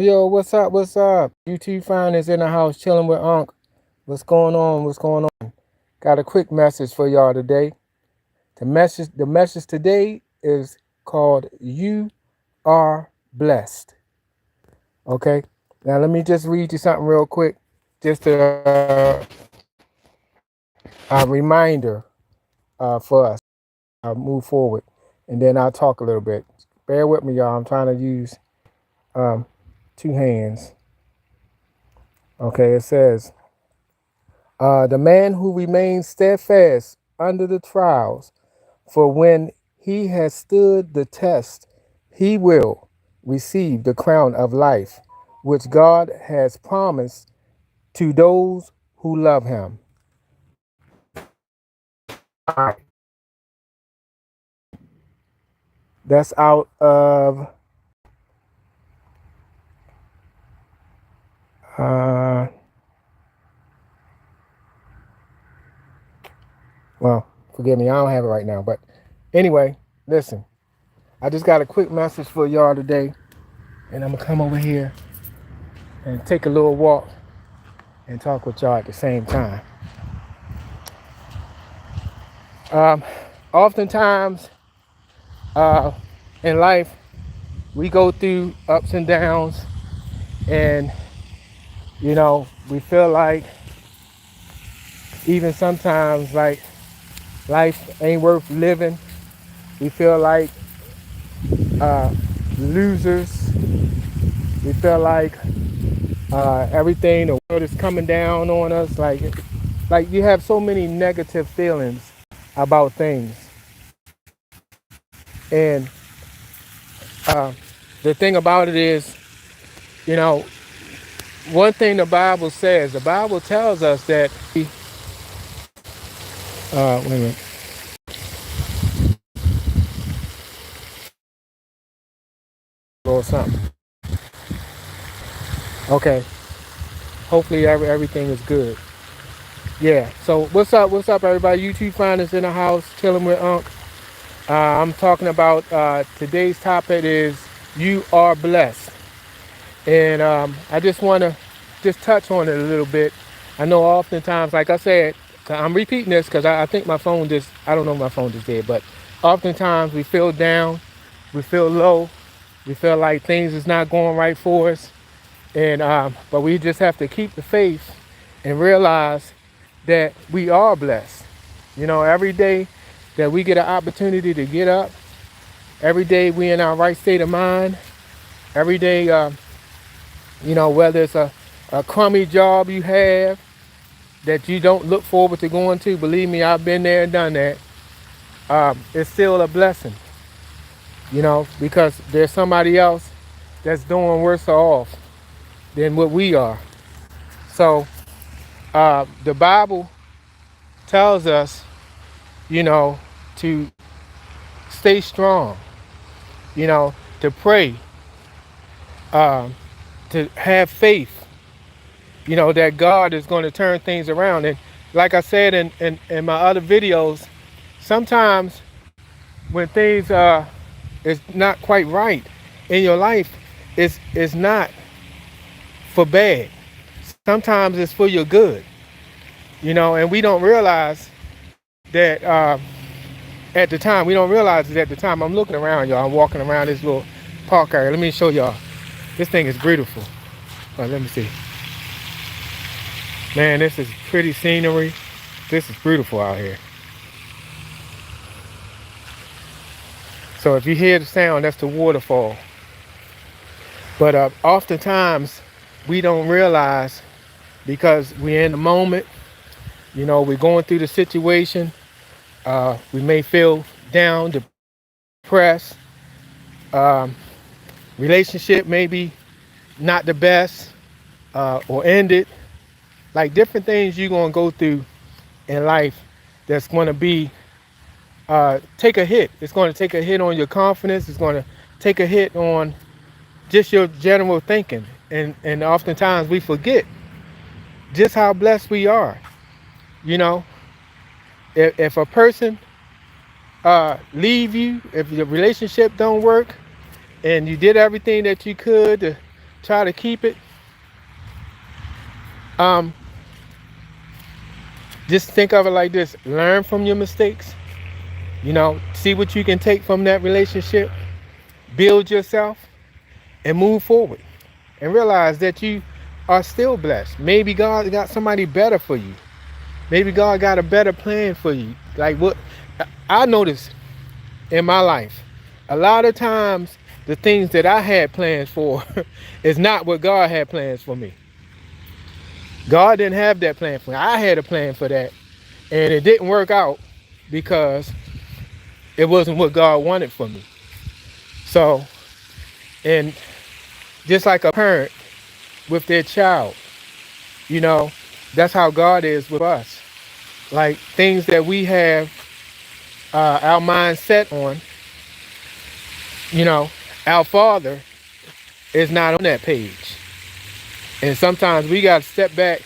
Yo, what's up? What's up? UT Finance in the house, chilling with Unc. What's going on? What's going on? Got a quick message for y'all today. The message today is called "You Are Blessed." Okay. Now let me just read you something real quick, just a reminder for us. I'll move forward, and then I'll talk a little bit. Bear with me, y'all. I'm trying to use um, two hands. Okay. It says. The man who remains steadfast under the trials, for when he has stood the test, he will receive the crown of life, which God has promised to those who love him. All right. That's out of, uh, well, forgive me, I don't have it right now. But anyway, listen, I just got a quick message for y'all today, and I'm going to come over here and take a little walk and talk with y'all at the same time. Um, Oftentimes uh, in life, we go through ups and downs, and we feel like even sometimes like life ain't worth living. We feel like uh, losers. We feel like everything, the world is coming down on us. Like you have so many negative feelings about things, and uh, the thing about it is, you know, one thing the Bible tells us that wait a minute, or something. Okay, hopefully everything is good. Yeah. So what's up, everybody? YouTube finders in the house, chilling with Unc. I'm talking about today's topic is you are blessed, and I just want to just touch on it a little bit. I know oftentimes, like I said, I'm repeating this because I think my phone just I don't know if my phone just did, but oftentimes we feel down, we feel low, we feel like things is not going right for us, and but we just have to keep the faith and realize that we are blessed. Every day that we get an opportunity to get up, every day we in our right state of mind, every day, whether it's a crummy job you have that you don't look forward to going to, believe me, I've been there and done that. It's still a blessing, because there's somebody else that's doing worse off than what we are. So the Bible tells us, you know, to stay strong, to pray, um, to have faith, that God is going to turn things around. And like I said in my other videos, sometimes when things is not quite right in your life, it's not for bad. Sometimes it's for your good, and we don't realize that at the time. We don't realize it at the time. I'm looking around, y'all. I'm walking around this little park area. Let me show y'all. This thing is beautiful. Let me see. Man, this is pretty scenery. This is beautiful out here. So if you hear the sound, that's the waterfall. But oftentimes we don't realize because we're in the moment. We're going through the situation. We may feel down, depressed. Um, Relationship may be not the best or ended. Like different things you're gonna go through in life that's gonna be take a hit. It's gonna take a hit on your confidence. It's gonna take a hit on just your general thinking. And oftentimes we forget just how blessed we are. You know, if a person leave you, if your relationship don't work, and you did everything that you could to try to keep it. Um, just think of it like this: learn from your mistakes. See what you can take from that relationship, build yourself, and move forward. And realize that you are still blessed. Maybe God got somebody better for you. Maybe God got a better plan for you. Like what I noticed in my life, a lot of times the things that I had plans for is not what God had plans for me. God didn't have that plan for me. I had a plan for that, and it didn't work out because it wasn't what God wanted for me. So, and just like a parent with their child, you know, that's how God is with us. Like things that we have our mind set on, you know, our Father is not on that page. And sometimes we got to step back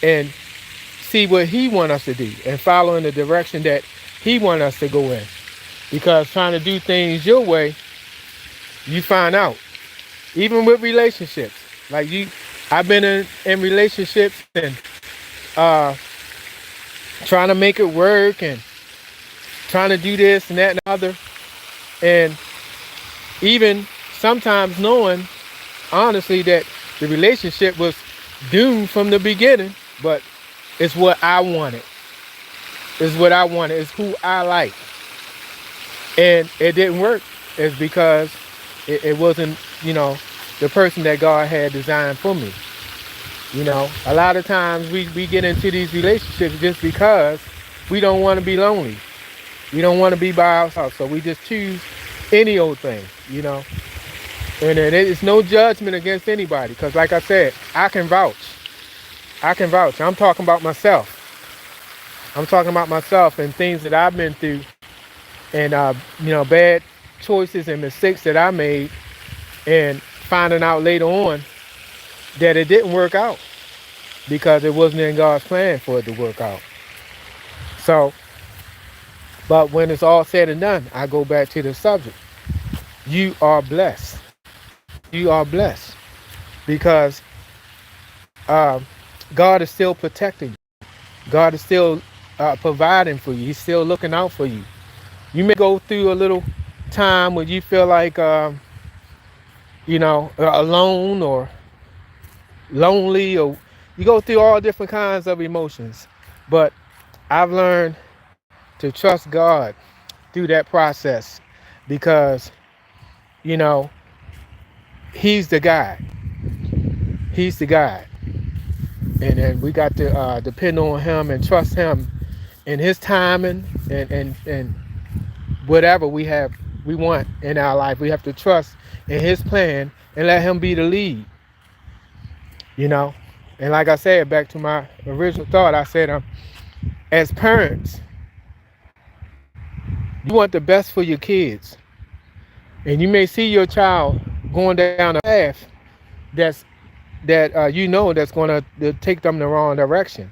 and see what He wants us to do and follow in the direction that He wants us to go in. Because trying to do things your way, you find out. Even with relationships, like I've been in relationships and trying to make it work and trying to do this and that and the other, and even sometimes knowing honestly that the relationship was doomed from the beginning, but it's what I wanted. It's what I wanted. It's who I like, and it didn't work. It's because it wasn't, the person that God had designed for me. A lot of times we get into these relationships just because we don't want to be lonely. We don't want to be by ourselves. So we just choose any old thing, And then it's no judgment against anybody. Because like I said, I can vouch. I'm talking about myself. I'm talking about myself and things that I've been through. And, bad choices and mistakes that I made. And finding out later on that it didn't work out because it wasn't in God's plan for it to work out. So, but when it's all said and done, I go back to the subject. You are blessed. You are blessed because God is still protecting you. God is still providing for you. He's still looking out for you. You may go through a little time where you feel like, alone or lonely, or you go through all different kinds of emotions. But I've learned to trust God through that process because, He's the guide. He's the guide. And then we got to depend on Him and trust Him in His timing and whatever we want in our life. We have to trust in His plan and let Him be the lead. And like I said, back to my original thought, I said, as parents, you want the best for your kids. And you may see your child going down a path that's going to take them the wrong direction.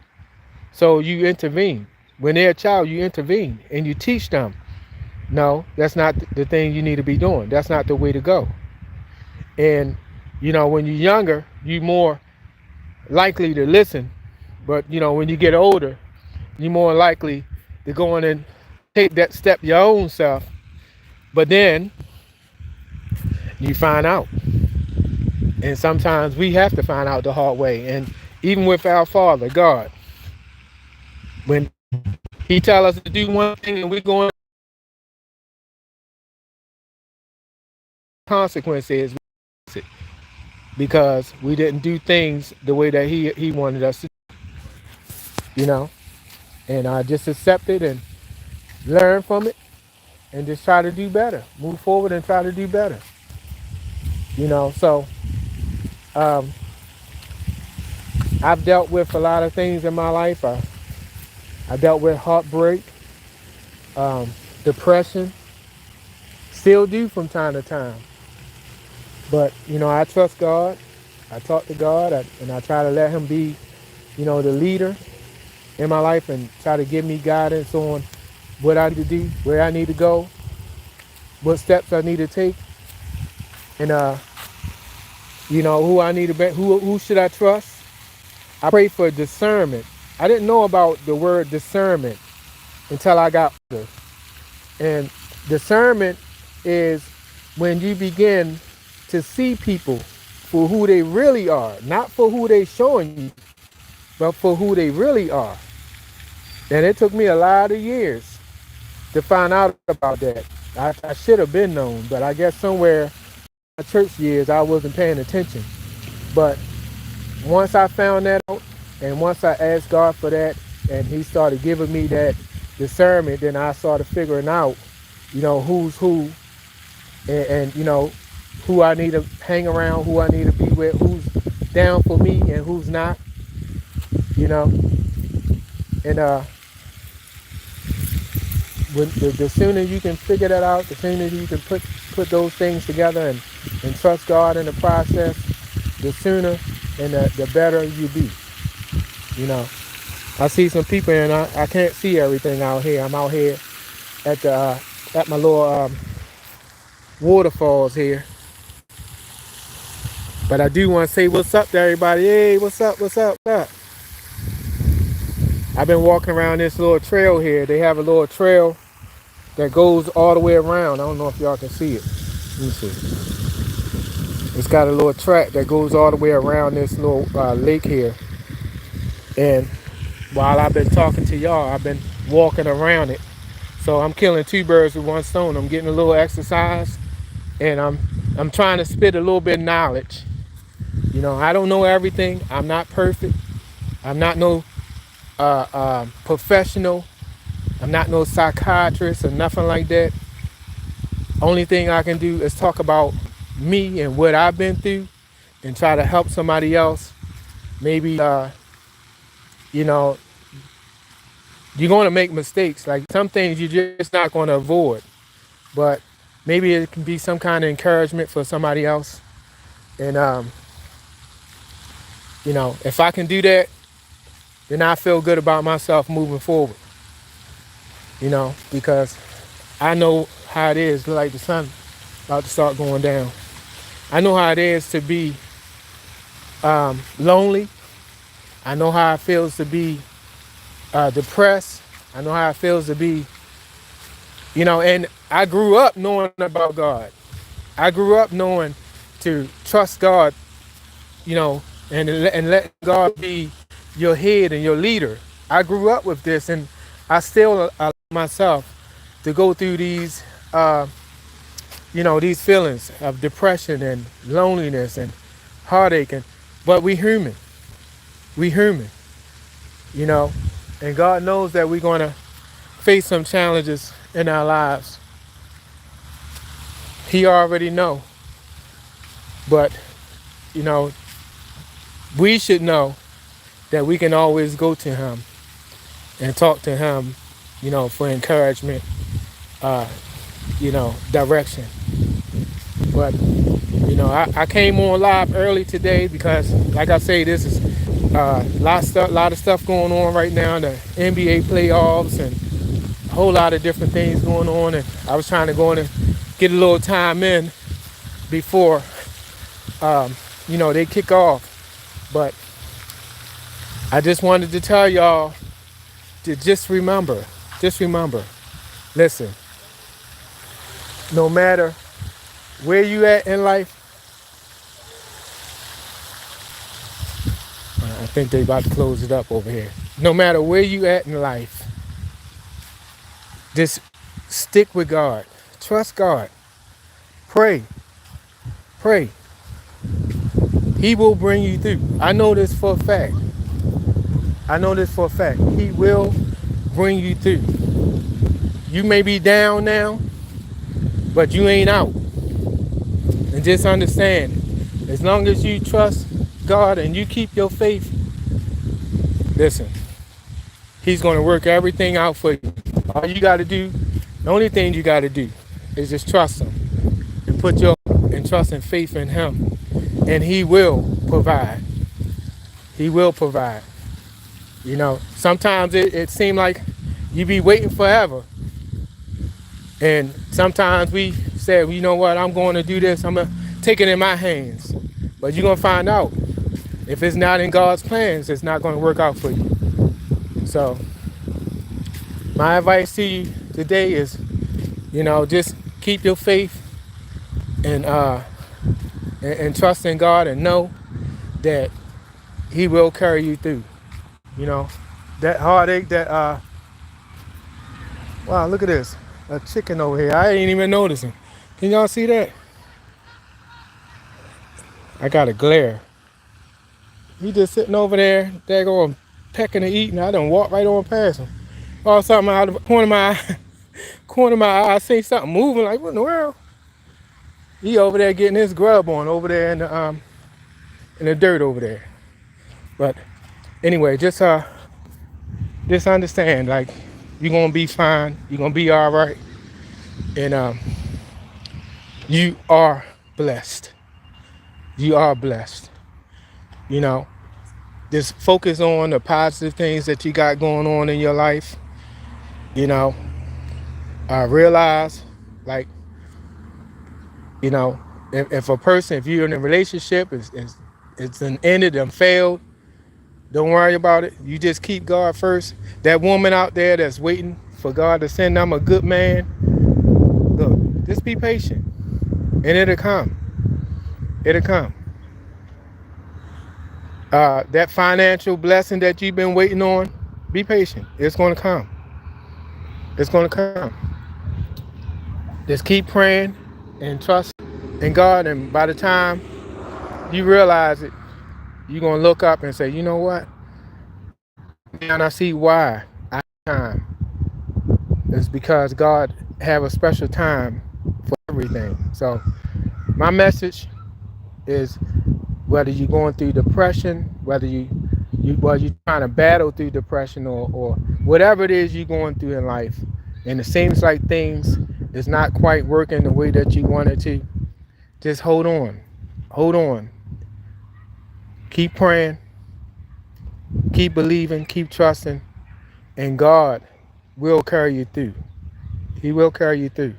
So you intervene. When they're a child, you intervene and you teach them, no, that's not the thing you need to be doing. That's not the way to go. And, when you're younger, you're more likely to listen. But, when you get older, you're more likely to go in and take that step your own self. But then you find out. And sometimes we have to find out the hard way. And even with our Father, God, when He tells us to do one thing and we're going, consequences because we didn't do things the way that he wanted us to, and I just accept it and learn from it and just try to do better, move forward and try to do better. So I've dealt with a lot of things in my life. I dealt with heartbreak, depression, still do from time to time. But, I trust God. I talk to God and I try to let Him be, the leader in my life and try to give me guidance on what I need to do, where I need to go, what steps I need to take. And You know, who I need to be, who should I trust? I pray for discernment. I didn't know about the word discernment until I got older. And discernment is when you begin to see people for who they really are, not for who they showing you, but for who they really are. And it took me a lot of years to find out about that. I should have been known, but I guess somewhere in my church years I wasn't paying attention. But once I found that out, and once I asked God for that, and He started giving me that discernment, then I started figuring out, who's who, and who I need to hang around, who I need to be with, who's down for me, and who's not. You know, and the sooner you can figure that out, the sooner you can put those things together and trust God in the process, the sooner and the better you be. I see some people and I can't see everything out here. I'm out here at my little waterfalls here. But I do want to say what's up to everybody. Hey, what's up, what's up, what's up? I've been walking around this little trail here. They have a little trail that goes all the way around. I don't know if y'all can see it. Let me see. It's got a little track that goes all the way around this little lake here. And while I've been talking to y'all, I've been walking around it. So I'm killing two birds with one stone. I'm getting a little exercise, and I'm trying to spit a little bit of knowledge. I don't know everything. I'm not perfect. I'm not no professional. I'm not no psychiatrist or nothing like that. Only thing I can do is talk about me and what I've been through and try to help somebody else. Maybe, you're going to make mistakes. Like some things you're just not going to avoid. But maybe it can be some kind of encouragement for somebody else. And, if I can do that, then I feel good about myself moving forward. Because I know how it is, like the sun about to start going down. I know how it is to be lonely. I know how it feels to be depressed. I know how it feels to be, and I grew up knowing about God. I grew up knowing to trust God, and let God be your head and your leader. I grew up with this, and I still allow myself to go through these, these feelings of depression and loneliness and heartache. But we human. We human, and God knows that we're going to face some challenges in our lives. He already know. But, we should know that we can always go to Him and talk to Him, for encouragement, direction. But, I came on live early today because, like I say, this is a lot of stuff going on right now. The NBA playoffs and a whole lot of different things going on. And I was trying to go in and get a little time in before, they kick off. But I just wanted to tell y'all to just remember, listen, no matter where you at in life, I think they about to close it up over here. No matter where you at in life, just stick with God. Trust God. Pray. He will bring you through. I know this for a fact. He will bring you through. You may be down now, but you ain't out. And just understand, as long as you trust God and you keep your faith, listen, He's going to work everything out for you. All you got to do, the only thing you got to do is just trust Him and put your trust and faith in Him, and He will provide. He will provide. Sometimes it seems like you be waiting forever. And sometimes we say, you know what, I'm going to do this. I'm going to take it in my hands. But you're going to find out. If it's not in God's plans, it's not going to work out for you. So my advice to you today is, just keep your faith and trust in God, and know that He will carry you through. That heartache, wow, look at this. A chicken over here. I ain't even noticing. Can y'all see that? I got a glare. He just sitting over there, going pecking and eating. I done walked right on past him. All something out of the corner of my eye, I see something moving. Like, what in the world? He over there getting his grub on over there in the dirt over there. But anyway, just understand, like, you're gonna be fine. You're gonna be all right, and you are blessed. You are blessed. Just focus on the positive things that you got going on in your life. Realize, like, if a person, if you're in a relationship, it's an ended and failed, don't worry about it. You just keep God first. That woman out there that's waiting for God to send them a good man, look, just be patient, and it'll come. It'll come. That financial blessing that you've been waiting on, be patient. It's going to come. It's going to come. Just keep praying and trust in God, and by the time you realize it, you're going to look up and say, you know what? And I see why I have time. It's because God have a special time for everything. So my message is, whether you're going through depression, whether you're trying to battle through depression, or whatever it is you're going through in life, and it seems like things is not quite working the way that you want it to, just hold on. Hold on. Keep praying. Keep believing. Keep trusting. And God will carry you through. He will carry you through.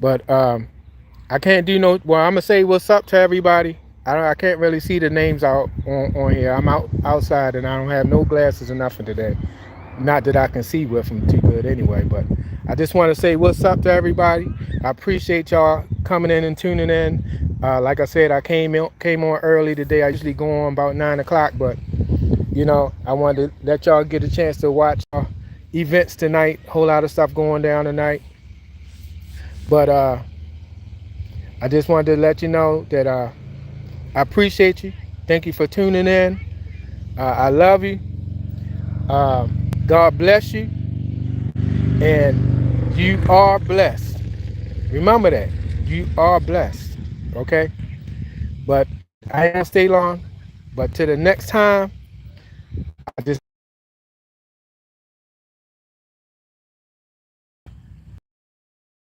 But I can't do no, well, I'm going to say what's up to everybody. I can't really see the names out on here. I'm outside, and I don't have no glasses or nothing today. Not that I can see with them too good anyway, but I just want to say what's up to everybody. I appreciate y'all coming in and tuning in. Like I said, I came on early today. I usually go on about 9 o'clock, but I wanted to let y'all get a chance to watch events tonight. Whole lot of stuff going down tonight. But I just wanted to let you know that I appreciate you. Thank you for tuning in. I love you. God bless you. And you are blessed. Remember that. You are blessed. Okay? But I ain't gonna stay long. But till the next time,